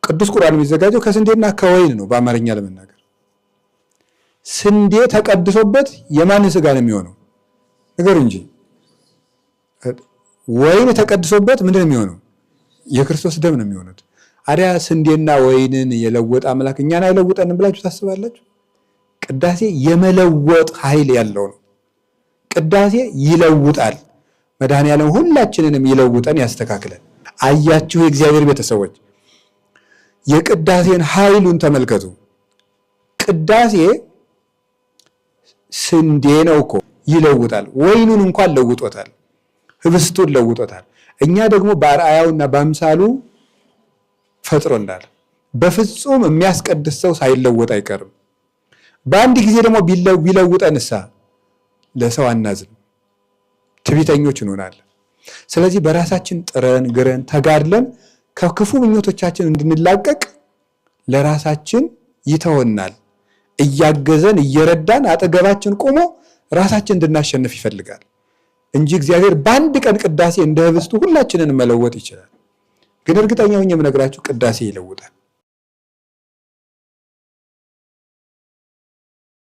ቅዱስ ቁርአን የሚዘጋጀው ከስንዴና ከወይን ነው። በአማርኛ ለመናገር ስንዴ ተቀድሶበት የማን ስጋ ነው የሚሆነው? ነገር እንጂ ወይን ተቀድሶበት ምንድን ነው የሚሆነው? የክርስቶስ ደም ነው የሚሆኑት። አዲያ ስንዴና ወይንን የለወጠ አምላክ እኛን አይለውጠንም ብላችሁ ታስባላችሁ? ቅዳሴ የመለወጥ ኃይል ያለው ነው። ቅዳሴ ይለውጣል። መድኃኔዓለም ሁላችንንም ይለውጠን ያስተካክለን። አያችሁ የእግዚአብሔር ቤተሰቦች የቅዳሴን ኃይሉን ተመልከቱ። ቅዳሴ ስንዴ ነው እኮ ይለውጣል። ወይኑን እንኳን ለውጦታል፣ ህብስቱን ለውጦታል። እኛ ደግሞ በአርአያውና በአምሳሉ ፈጥሮናል። በፍጹም የሚያስቀድስ ሰው ሳይለወጥ አይቀርም። በአንድ ጊዜ ደግሞ ቢለውጠንሳ ለሰው አናዝን፣ ትዕቢተኞች እንሆናለን። ስለዚህ በራሳችን ጥረን ግረን ተጋድለን ከክፉ ምኞቶቻችን እንድንላቀቅ ለራሳችን ይተወናል። እያገዘን እየረዳን አጠገባችን ቆሞ ራሳችን እንድናሸንፍ ይፈልጋል እንጂ እግዚአብሔር በአንድ ቀን ቅዳሴ እንደ ህብስቱ ሁላችንን መለወጥ ይችላል። ግን እርግጠኛ ሆኜ የምነግራችሁ ቅዳሴ ይለውጣል።